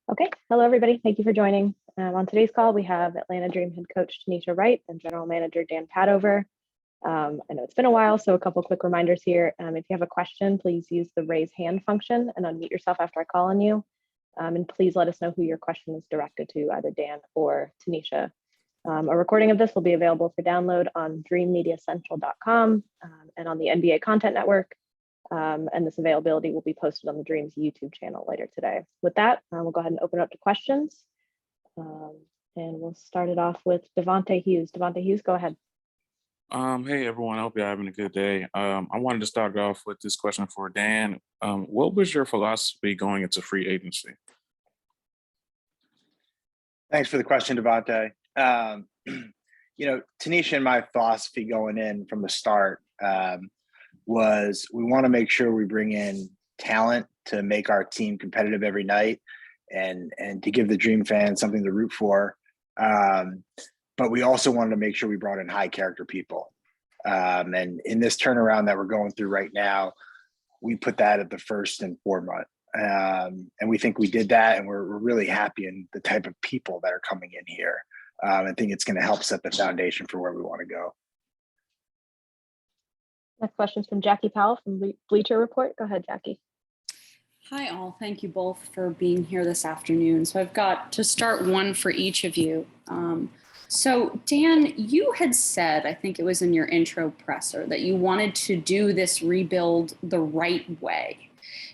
Okay, hello everybody. Thank you for joining. On today's call, we have Atlanta Dream head coach Tanisha Wright and general manager Dan Padover. I know it's been a while, so a couple quick reminders here. If you have a question, please use the raise hand function and unmute yourself after I call on you. And please let us know who your question is directed to, either Dan or Tanisha. A recording of this will be available for download on dreammediacentral.com and on the NBA Content Network. And this availability will be posted on the Dreams YouTube channel later today. With that, we'll go ahead and open it up to questions. And we'll start it off with Devonte Hughes. Devonte Hughes, go ahead. Hey everyone, I hope you're having a good day. I wanted to start off with this question for Dan. What was your philosophy going into free agency? Thanks for the question, Devonte. Tanisha and my philosophy going in from the start was we want to make sure we bring in talent to make our team competitive every night and to give the Dream fans something to root for. But we also wanted to make sure we brought in high character people. And in this turnaround that we're going through right now, we put that at the first and foremost. And we think we did that, and we're really happy in the type of people that are coming in here. I think it's going to help set the foundation for where we want to go. Next question is from Jackie Powell from Bleacher Report. Go ahead, Jackie. Hi, all. Thank you both for being here this afternoon. So I've got to start one for each of you. So Dan, you had said, I think it was in your intro presser, that you wanted to do this rebuild the right way.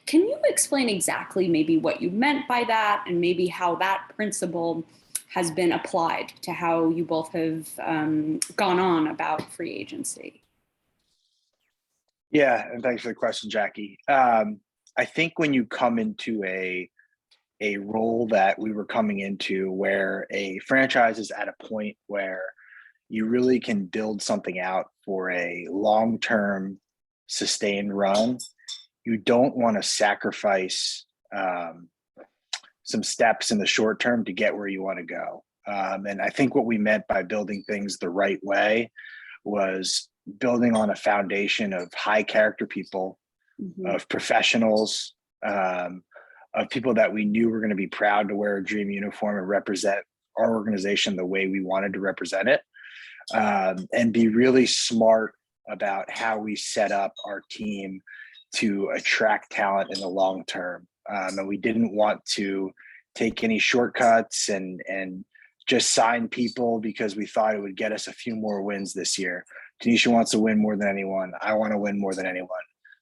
Can you explain exactly maybe what you meant by that and maybe how that principle has been applied to how you both have gone on about free agency? Yeah, and thanks for the question, Jackie. I think when you come into a role that we were coming into where a franchise is at a point where you really can build something out for a long-term sustained run, you don't want to sacrifice some steps in the short term to get where you want to go. And I think what we meant by building things the right way was building on a foundation of high character people, of professionals, of people that we knew were going to be proud to wear a Dream uniform and represent our organization the way we wanted to represent it, and be really smart about how we set up our team to attract talent in the long term. And we didn't want to take any shortcuts and just sign people because we thought it would get us a few more wins this year. Tanisha wants to win more than anyone. I want to win more than anyone.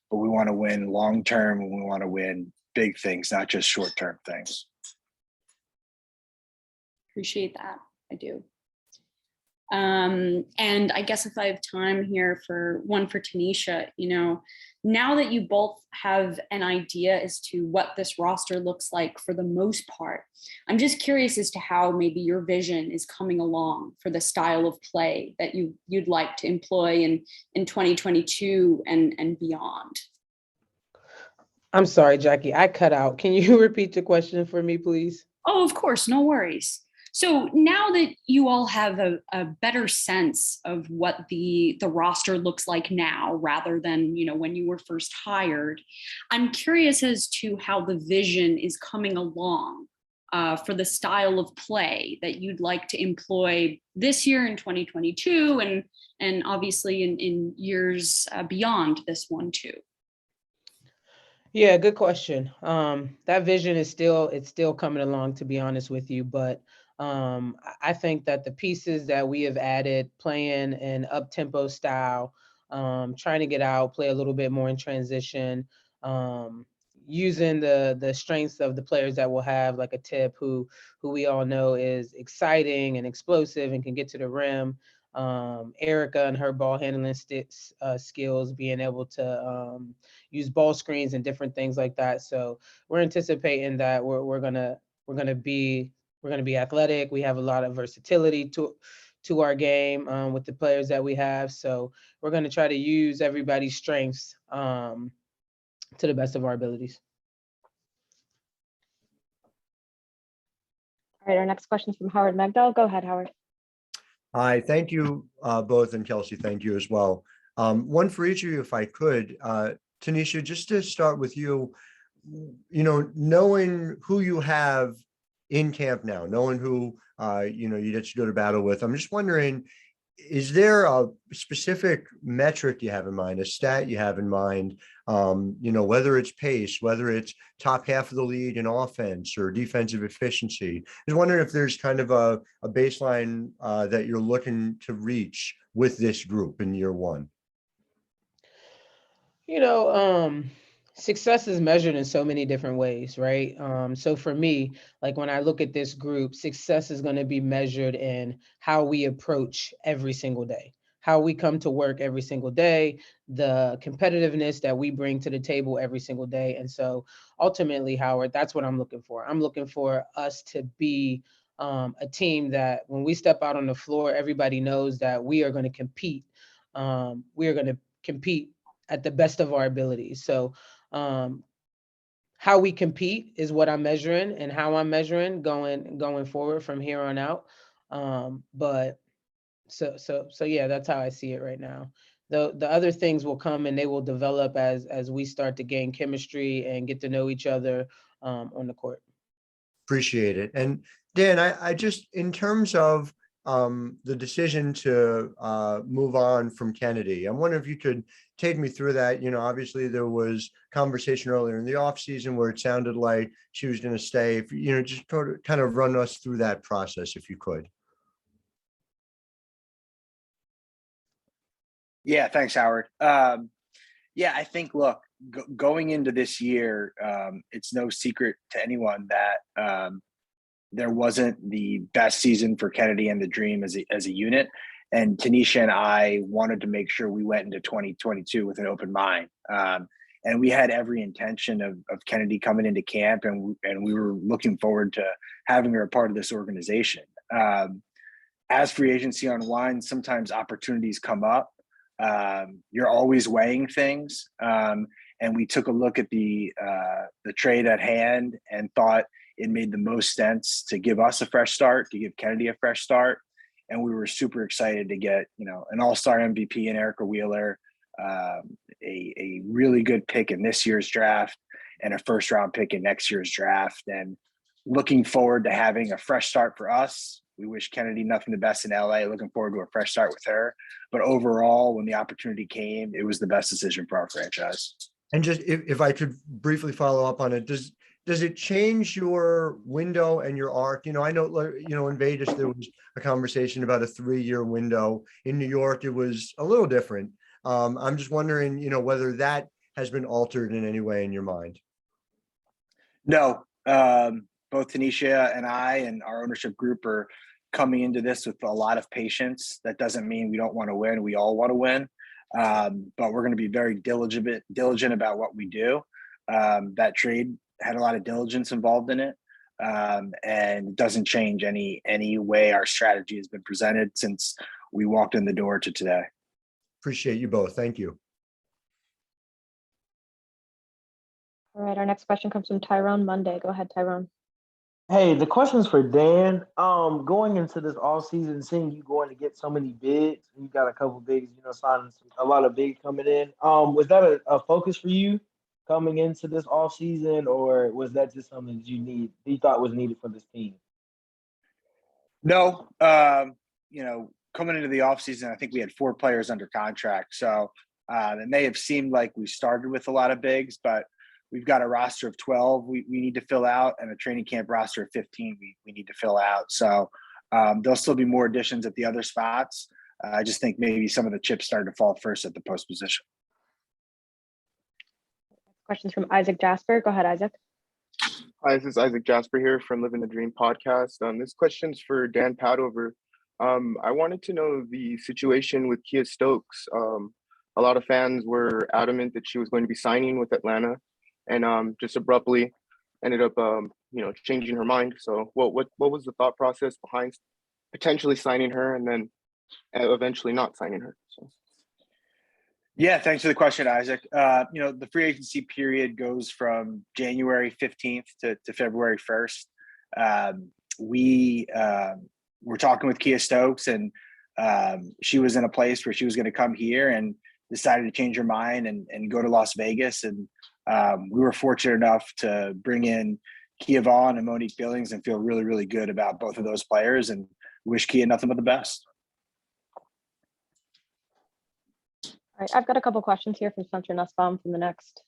But we want to win long term, and we want to win big things, not just short term things. Appreciate that. I do. And I guess if I have time here for one for Tanisha, now that you both have an idea as to what this roster looks like for the most part, I'm just curious as to how maybe your vision is coming along for the style of play that you'd like to employ in 2022 and beyond. I'm sorry, Jackie, I cut out. Can you repeat the question for me, please? Oh, of course, no worries. So now that you all have a better sense of what the roster looks like now, rather than, when you were first hired, I'm curious as to how the vision is coming along for the style of play that you'd like to employ this year in 2022 and obviously in years beyond this one too. Yeah, good question. That vision is still coming along, to be honest with you, but I think that the pieces that we have added, playing an up-tempo style, trying to get out, play a little bit more in transition, using the strengths of the players that we'll have, like a Tip, who we all know is exciting and explosive and can get to the rim. Erica and her ball handling skills, being able to use ball screens and different things like that. So we're anticipating that we're gonna be athletic. We have a lot of versatility to our game with the players that we have. So we're gonna try to use everybody's strengths to the best of our abilities. All right, our next question is from Howard Megdal. Go ahead, Howard. Hi, thank you both, and Kelsey, thank you as well. One for each of you, if I could. Tanisha, just to start with you, knowing who you have in camp now, knowing who you get to go to battle with. I'm just wondering, is there a specific metric you have in mind, a stat you have in mind, whether it's pace, whether it's top half of the league in offense or defensive efficiency? I was wondering if there's kind of a baseline that you're looking to reach with this group in year one. Success is measured in so many different ways, right? So for me, like when I look at this group, success is going to be measured in how we approach every single day, how we come to work every single day, the competitiveness that we bring to the table every single day. And so ultimately, Howard, that's what I'm looking for. I'm looking for us to be a team that when we step out on the floor, everybody knows that we are going to compete. We are going to compete at the best of our abilities. So how we compete is what I'm measuring and how I'm measuring going forward from here on out. But so yeah, that's how I see it right now. The other things will come and they will develop as we start to gain chemistry and get to know each other on the court. Appreciate it. And Dan, I just, in terms of the decision to move on from Kennedy, I'm wondering if you could take me through that. Obviously there was conversation earlier in the offseason where it sounded like she was going to stay. If just kind of run us through that process, if you could. Yeah, thanks, Howard. I think, look, going into this year, it's no secret to anyone that there wasn't the best season for Kennedy and the Dream as a unit. And Tanisha and I wanted to make sure we went into 2022 with an open mind. And we had every intention of Kennedy coming into camp, and we were looking forward to having her a part of this organization. As free agency unwinds, sometimes opportunities come up. You're always weighing things. And we took a look at the trade at hand and thought it made the most sense to give us a fresh start, to give Kennedy a fresh start. And we were super excited to get, an all-star MVP in Erica Wheeler, a really good pick in this year's draft, and a first-round pick in next year's draft. And looking forward to having a fresh start for us. We wish Kennedy nothing but the best in LA. Looking forward to a fresh start with her. But overall, when the opportunity came, it was the best decision for our franchise. And just if I could briefly follow up on it, does it change your window and your arc? I know, in Vegas, there was a conversation about a 3-year window. In New York, it was a little different. I'm just wondering, whether that has been altered in any way in your mind. No, both Tanisha and I and our ownership group are coming into this with a lot of patience. That doesn't mean we don't want to win. We all want to win. But we're going to be very diligent about what we do. That trade had a lot of diligence involved in it, and doesn't change any way our strategy has been presented since we walked in the door to today. Appreciate you both. Thank you. All right, our next question comes from Tyrone Monday. Go ahead, Tyrone. Hey, the question's for Dan. Going into this all season, seeing you going to get so many bigs, you got a couple bigs, signing a lot of bigs coming in. Was that a focus for you coming into this off season, or was that just something that you thought was needed for this team? No, coming into the offseason, I think we had 4 players under contract. So it may have seemed like we started with a lot of bigs, but we've got a roster of 12 we need to fill out, and a training camp roster of 15 we need to fill out. So there'll still be more additions at the other spots. I just think maybe some of the chips started to fall first at the post position. Questions from Isaac Jasper. Go ahead, Isaac. Hi, this is Isaac Jasper here from Living the Dream podcast. This question's for Dan Padover. I wanted to know the situation with Kia Stokes. A lot of fans were adamant that she was going to be signing with Atlanta, and just abruptly ended up, changing her mind. So what was the thought process behind potentially signing her and then eventually not signing her? So. Yeah, thanks for the question, Isaac. The free agency period goes from January 15th to February 1st. We were talking with Kia Stokes, and she was in a place where she was going to come here and decided to change her mind and go to Las Vegas. And we were fortunate enough to bring in Kia Vaughn and Monique Billings and feel really, really good about both of those players and wish Kia nothing but the best. All right, I've got a couple questions here from Spencer Nussbaum from the Next.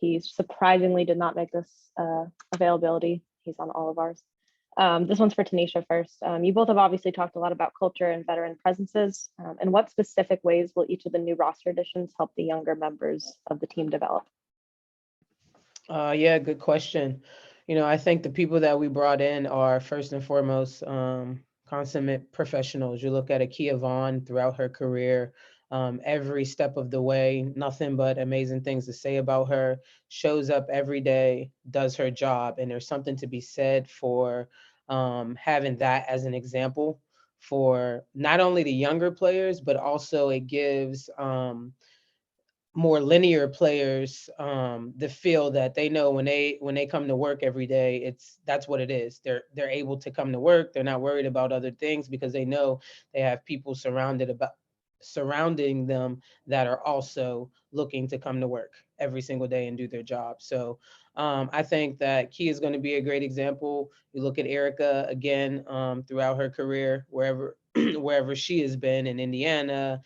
He surprisingly did not make this availability. He's on all of ours. This one's for Tanisha first. You both have obviously talked a lot about culture and veteran presences. In what specific ways will each of the new roster additions help the younger members of the team develop? Yeah, good question. I think the people that we brought in are first and foremost consummate professionals. You look at a Kia Vaughn throughout her career, every step of the way, nothing but amazing things to say about her, shows up every day, does her job. And there's something to be said for having that as an example for not only the younger players, but also it gives more linear players the feel that they know when they come to work every day, that's what it is. They're able to come to work. They're not worried about other things because they know they have people surrounding them that are also looking to come to work every single day and do their job. So I think that Key is going to be a great example. You look at Erica again throughout her career, wherever wherever she has been in Indiana,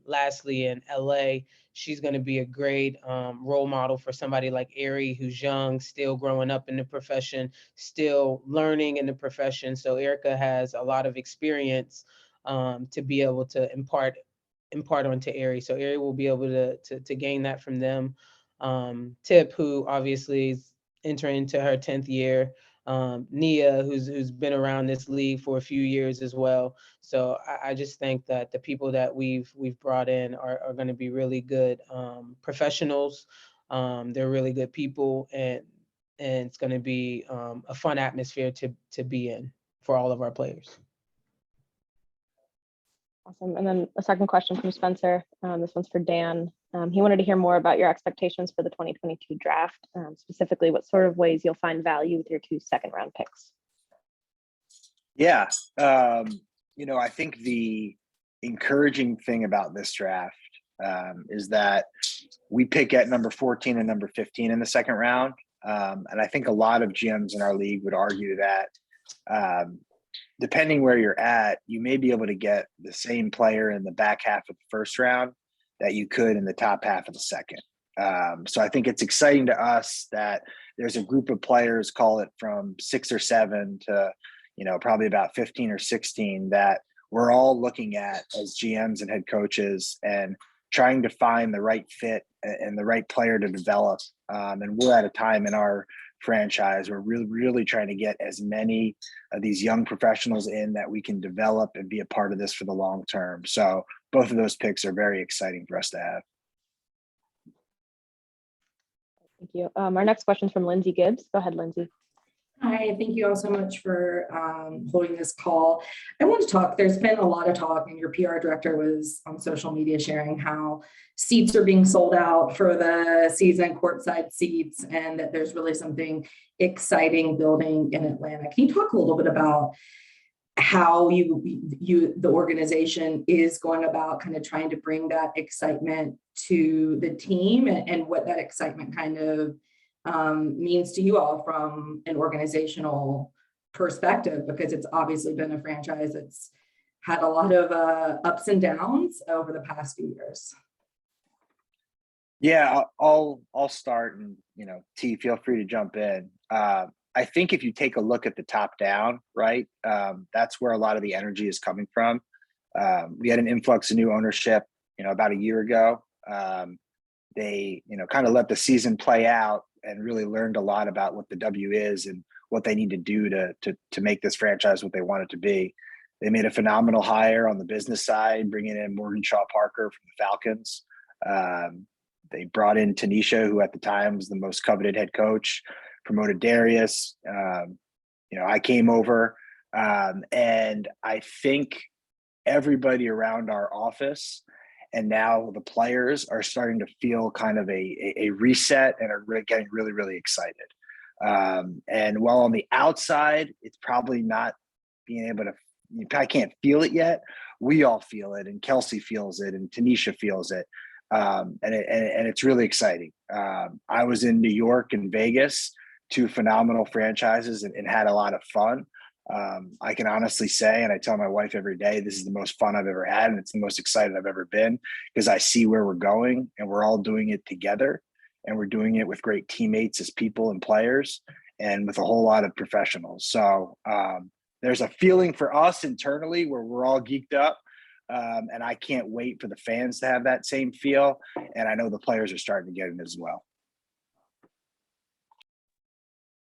lastly in LA. She's going to be a great role model for somebody like Ari, who's young, still growing up in the profession, still learning in the profession. So Erica has a lot of experience to be able to impart onto Ari. So Ari will be able to gain that from them. Tip, who obviously is entering into her 10th year. Nia, who's been around this league for a few years as well. So I just think that the people that we've brought in are going to be really good professionals. They're really good people, and it's going to be a fun atmosphere to be in for all of our players. Awesome. And then a second question from Spencer. This one's for Dan. He wanted to hear more about your expectations for the 2022 draft, specifically what sort of ways you'll find value with your 2 second-round picks. Yeah. I think the encouraging thing about this draft is that we pick at number 14 and number 15 in the second round. And I think a lot of GMs in our league would argue that depending where you're at, you may be able to get the same player in the back half of the first round that you could in the top half of the second. So I think it's exciting to us that there's a group of players, call it from 6 or 7 to, probably about 15 or 16, that we're all looking at as GMs and head coaches and trying to find the right fit and the right player to develop. And we're at a time in our franchise where we're really trying to get as many of these young professionals in that we can develop and be a part of this for the long term. So both of those picks are very exciting for us to have. Thank you. Our next question is from Lindsay Gibbs. Go ahead, Lindsay. Hi, thank you all so much for holding this call. I want to talk, there's been a lot of talk, and your PR director was on social media sharing how seats are being sold out for the season, courtside seats, and that there's really something exciting building in Atlanta. Can you talk a little bit about how the organization is going about kind of trying to bring that excitement to the team and what that excitement kind of means to you all from an organizational perspective, because it's obviously been a franchise that's had a lot of ups and downs over the past few years. Yeah, I'll start, and T, feel free to jump in. I think if you take a look at the top down, right, that's where a lot of the energy is coming from. We had an influx of new ownership, about a year ago. They, kind of let the season play out and really learned a lot about what the W is and what they need to do to make this franchise what they want it to be. They made a phenomenal hire on the business side, bringing in Morgan Shaw Parker from the Falcons. They brought in Tanisha, who at the time was the most coveted head coach, promoted Darius. I came over, and I think everybody around our office and now the players are starting to feel kind of a reset and are getting really, really excited. And while on the outside, it's probably not being able to, you probably can't feel it yet. We all feel it, and Kelsey feels it, and Tanisha feels it. And it's really exciting. I was in New York and Vegas two phenomenal franchises and had a lot of fun. I can honestly say, and I tell my wife every day, this is the most fun I've ever had, and it's the most excited I've ever been because I see where we're going and we're all doing it together, and we're doing it with great teammates as people and players and with a whole lot of professionals. So there's a feeling for us internally where we're all geeked up, and I can't wait for the fans to have that same feel. And I know the players are starting to get it as well.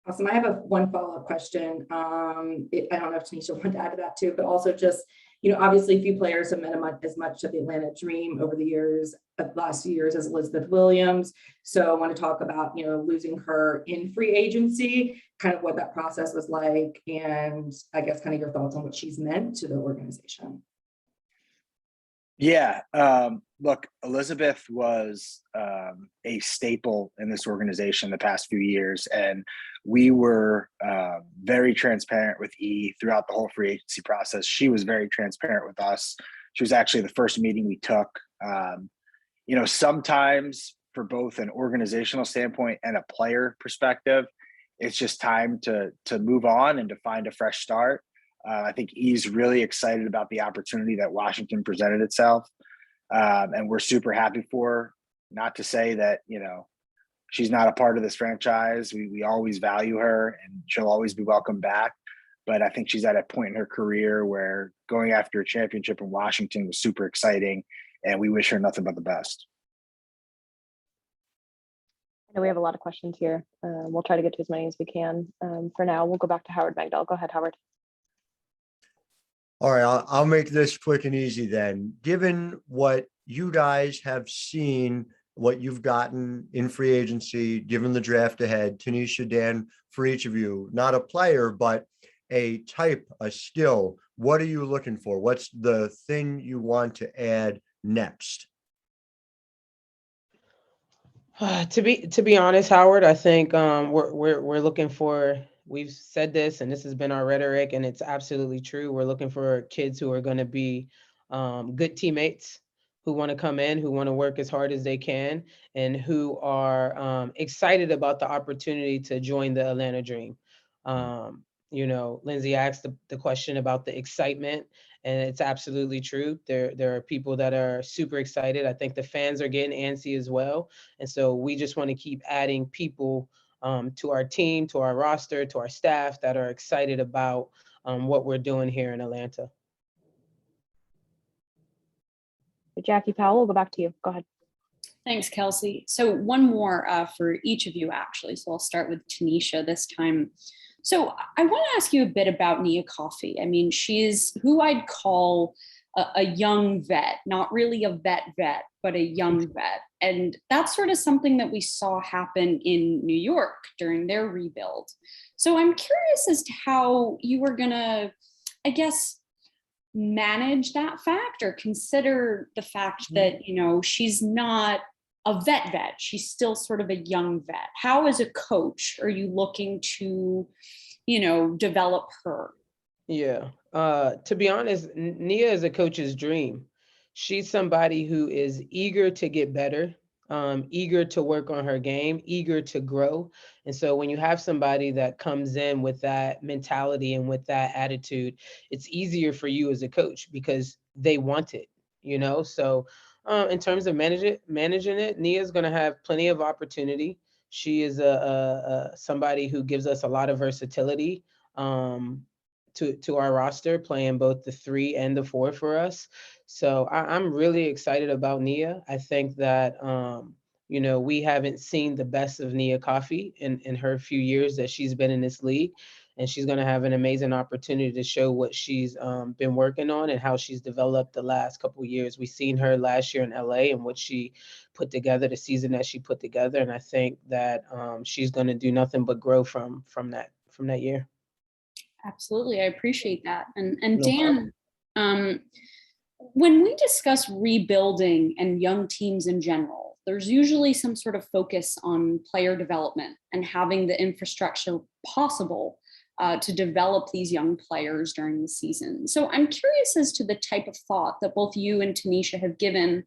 Awesome. I have one follow-up question. I don't know if Tanisha wanted to add to that too, but also just, obviously few players have meant as much to the Atlanta Dream over the years, the last few years as Elizabeth Williams. So I want to talk about, losing her in free agency, kind of what that process was like, and I guess kind of your thoughts on what she's meant to the organization. Yeah. Look, Elizabeth was a staple in this organization the past few years, and we were very transparent with E throughout the whole free agency process. She was very transparent with us. She was actually the first meeting we took. Sometimes for both an organizational standpoint and a player perspective, it's just time to move on and to find a fresh start. I think E's really excited about the opportunity that Washington presented itself. And we're super happy for her. Not to say that, she's not a part of this franchise. We always value her and she'll always be welcome back. But I think she's at a point in her career where going after a championship in Washington was super exciting. And we wish her nothing but the best. I know we have a lot of questions here. We'll try to get to as many as we can. For now, we'll go back to Howard Magdal. Go ahead, Howard. All right, I'll make this quick and easy then. Given what you guys have seen, what you've gotten in free agency, given the draft ahead, Tanisha, Dan, for each of you, not a player, but a type, a skill, what are you looking for? What's the thing you want to add next? To be honest, Howard, I think we're looking for. We've said this, and this has been our rhetoric, and it's absolutely true. We're looking for kids who are going to be good teammates, who want to come in, who want to work as hard as they can, and who are excited about the opportunity to join the Atlanta Dream. Lindsay asked the question about the excitement, and it's absolutely true. There are people that are super excited. I think the fans are getting antsy as well. And so we just want to keep adding people to our team, to our roster, to our staff that are excited about what we're doing here in Atlanta. Jackie Powell, we'll go back to you. Go ahead. Thanks, Kelsey. So one more for each of you, actually. So I'll start with Tanisha this time. So I want to ask you a bit about Nia Coffey. I mean, she's who I'd call a young vet, not really a vet, but a young vet. And that's sort of something that we saw happen in New York during their rebuild. So I'm curious as to how you were going to, I guess, manage that fact or consider the fact that, she's not a vet. She's still sort of a young vet. How, as a coach, are you looking to, develop her? Yeah. To be honest, Nia is a coach's dream. She's somebody who is eager to get better, eager to work on her game, eager to grow. And so when you have somebody that comes in with that mentality and with that attitude, it's easier for you as a coach because they want it, So in terms of managing it, Nia's going to have plenty of opportunity. She is somebody who gives us a lot of versatility to our roster, playing both the 3 and the 4 for us. So I'm really excited about Nia. I think that, we haven't seen the best of Nia Coffey in her few years that she's been in this league. And she's going to have an amazing opportunity to show what she's been working on and how she's developed the last couple of years. We've seen her last year in LA and what she put together, the season that she put together. And I think that she's going to do nothing but grow from that year. Absolutely. I appreciate that. And Dan, when we discuss rebuilding and young teams in general, there's usually some sort of focus on player development and having the infrastructure possible to develop these young players during the season. So I'm curious as to the type of thought that both you and Tanisha have given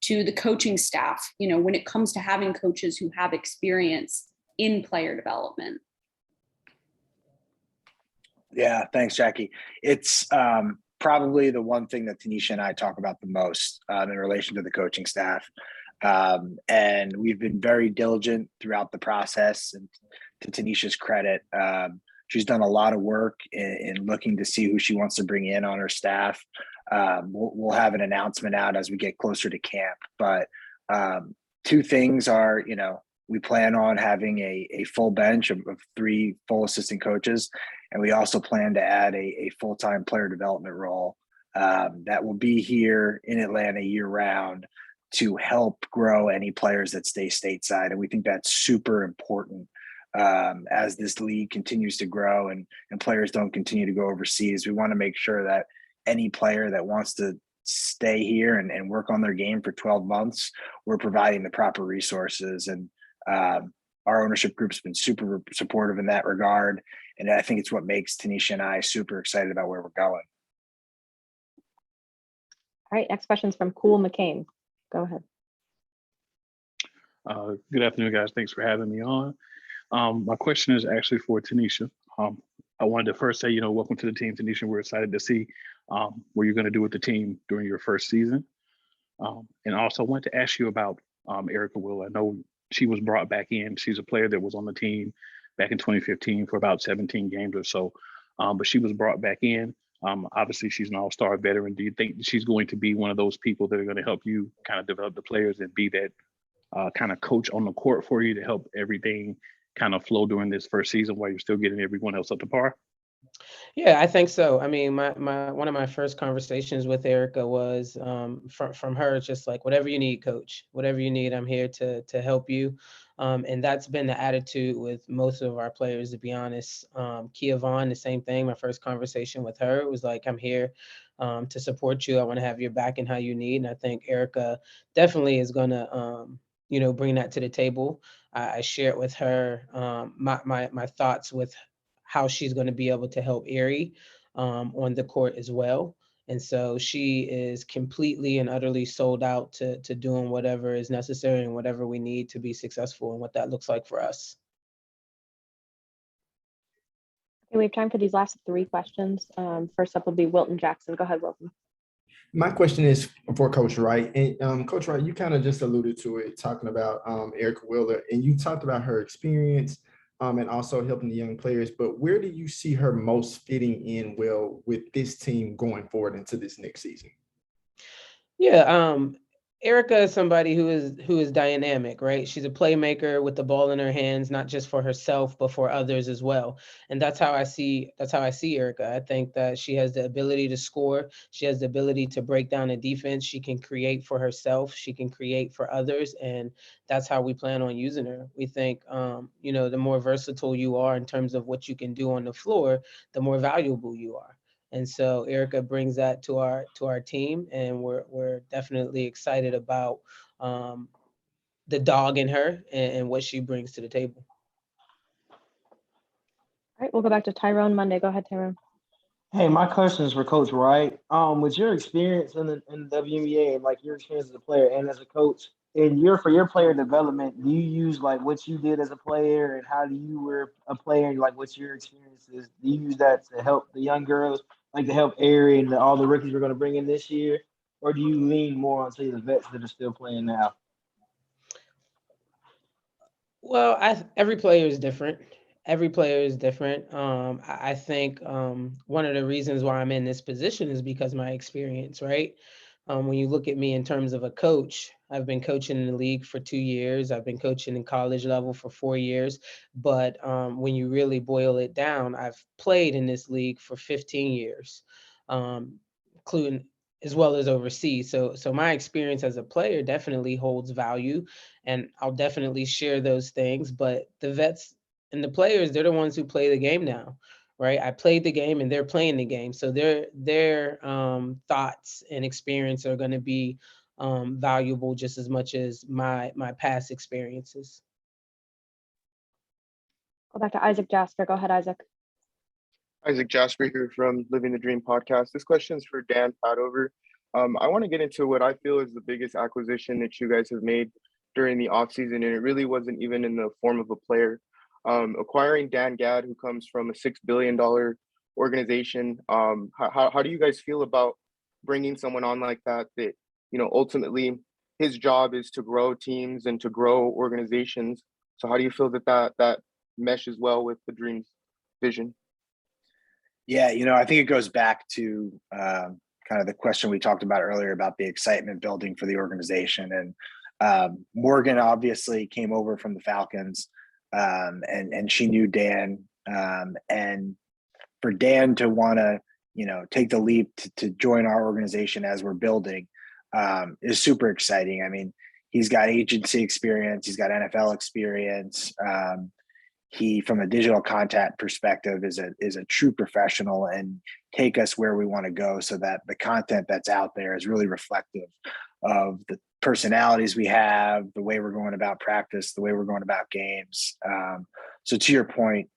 to the coaching staff, when it comes to having coaches who have experience in player development. Yeah, thanks, Jackie. It's probably the one thing that Tanisha and I talk about the most in relation to the coaching staff. And we've been very diligent throughout the process. And to Tanisha's credit, she's done a lot of work in looking to see who she wants to bring in on her staff. We'll have an announcement out as we get closer to camp. But two things are, we plan on having a full bench of 3 full assistant coaches. And we also plan to add a full-time player development role that will be here in Atlanta year round to help grow any players that stay stateside. And we think that's super important as this league continues to grow and players don't continue to go overseas. We want to make sure that any player that wants to stay here and work on their game for 12 months, we're providing the proper resources. And our ownership group's been super supportive in that regard. And I think it's what makes Tanisha and I super excited about where we're going. All right, next question is from Cool McCain. Go ahead. Good afternoon, guys. Thanks for having me on. My question is actually for Tanisha. I wanted to first say, welcome to the team, Tanisha. We're excited to see what you're going to do with the team during your first season. And also I wanted to ask you about Erica Will. I know she was brought back in. She's a player that was on the team back in 2015 for about 17 games or so, but she was brought back in. Obviously, she's an all-star veteran. Do you think that she's going to be one of those people that are going to help you kind of develop the players and be that kind of coach on the court for you to help everything kind of flow during this first season while you're still getting everyone else up to par? Yeah, I think so. I mean, my one of my first conversations with Erica was from her, just like, whatever you need, coach, whatever you need, I'm here to help you. And that's been the attitude with most of our players, to be honest. Kia Vaughn, the same thing. My first conversation with her was like, I'm here to support you. I want to have your back and how you need. And I think Erica definitely is going to, bring that to the table. I shared with her my thoughts with how she's going to be able to help Erie on the court as well. And so she is completely and utterly sold out to doing whatever is necessary and whatever we need to be successful and what that looks like for us. Okay, we have time for these last 3 questions. First up will be Wilton Jackson. Go ahead, Wilton. My question is for Coach Wright. And Coach Wright, you kind of just alluded to it, talking about Erica Wheeler, and you talked about her experience and also helping the young players. But where do you see her most fitting in well with this team going forward into this next season? Yeah, Erica is somebody who is dynamic, right? She's a playmaker with the ball in her hands, not just for herself, but for others as well. And that's how I see Erica. I think that she has the ability to score. She has the ability to break down a defense. She can create for herself. She can create for others. And that's how we plan on using her. We think, the more versatile you are in terms of what you can do on the floor, the more valuable you are. And so Erica brings that to our team, and we're definitely excited about the dog in her and what she brings to the table. All right, we'll go back to Tyrone Monday. Go ahead, Tyrone. Hey, my question is for Coach Wright. With your experience in the WNBA and like your experience as a player and as a coach, and for your player development, do you use like what you did as a player and how you were a player and like what's your experiences? Do you use that to help the young girls, like to help Ari and all the rookies we're going to bring in this year? Or do you lean more on, say, the vets that are still playing now? Well, every player is different. Every player is different. I think one of the reasons why I'm in this position is because of my experience, right? When you look at me in terms of a coach, I've been coaching in the league for 2 years. I've been coaching in college level for 4 years. But when you really boil it down, I've played in this league for 15 years, including as well as overseas. So my experience as a player definitely holds value, and I'll definitely share those things. But the vets and the players, they're the ones who play the game now. Right, I played the game and they're playing the game, so their thoughts and experience are going to be valuable just as much as my past experiences. Go back to Isaac Jasper. Go ahead, Isaac. Isaac Jasper here from Living the Dream podcast. This question is for Dan Padover. I want to get into what I feel is the biggest acquisition that you guys have made during the offseason, and it really wasn't even in the form of a player. Acquiring Dan Gadd, who comes from a $6 billion organization. How do you guys feel about bringing someone on like that, ultimately his job is to grow teams and to grow organizations. So how do you feel that meshes well with the Dream's vision? Yeah, I think it goes back to kind of the question we talked about earlier about the excitement building for the organization. And Morgan obviously came over from the Falcons, and she knew Dan. And for Dan to want to, take the leap to join our organization as we're building is super exciting. I mean, he's got agency experience, he's got NFL experience. He, from a digital content perspective, is a true professional and take us where we want to go, so that the content that's out there is really reflective of the personalities we have, the way we're going about practice, the way we're going about games. So to your point,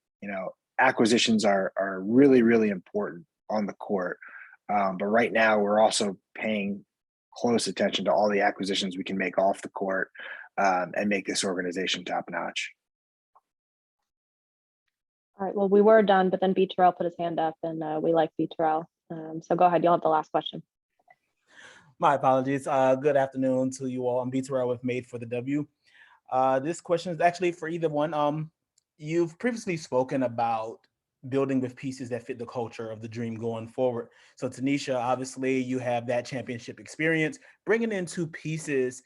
acquisitions are really, really important on the court. But right now we're also paying close attention to all the acquisitions we can make off the court, and make this organization top notch. All right, well, we were done, but then B. Terrell put his hand up, and we like B. Terrell. So go ahead, you'll have the last question. My apologies. Good afternoon to you all. I'm B. Terrell with Made for the W. This question is actually for either one. You've previously spoken about building with pieces that fit the culture of the Dream going forward. So Tanisha, obviously you have that championship experience, bringing in two pieces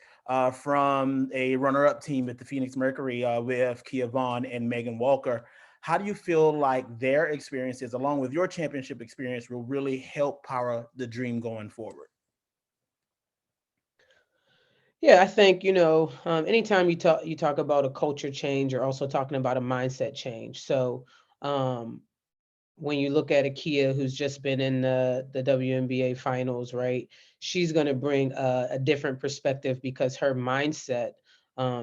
from a runner-up team at the Phoenix Mercury with Kia Vaughn and Megan Walker. How do you feel like their experiences, along with your championship experience, will really help power the Dream going forward? Yeah, I think, anytime you talk about a culture change, you're also talking about a mindset change. So when you look at Akia, who's just been in the WNBA finals, right? She's going to bring a different perspective because her mindset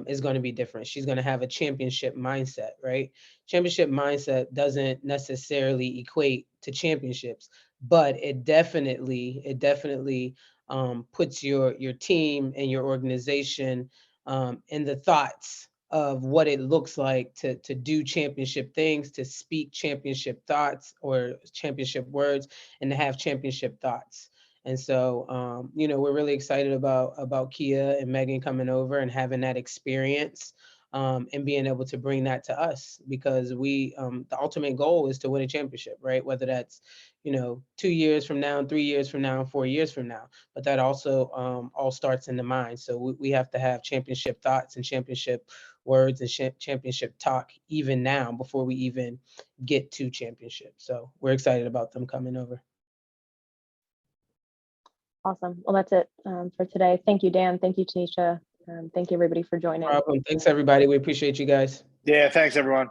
is going to be different. She's going to have a championship mindset, right? Championship mindset doesn't necessarily equate to championships, but it definitely puts your team and your organization in the thoughts of what it looks like to do championship things, to speak championship thoughts or championship words, and to have championship thoughts. And so, we're really excited about Kia and Megan coming over and having that experience, and being able to bring that to us, because the ultimate goal is to win a championship, right? Whether that's 2 years from now, 3 years from now, 4 years from now, but that also all starts in the mind. So we have to have championship thoughts and championship words and championship talk even now before we even get to championship. So we're excited about them coming over. Awesome. Well, that's it for today. Thank you, Dan. Thank you, Tanisha. Thank you, everybody, for joining. No problem. Thanks, everybody. We appreciate you guys. Yeah, thanks, everyone.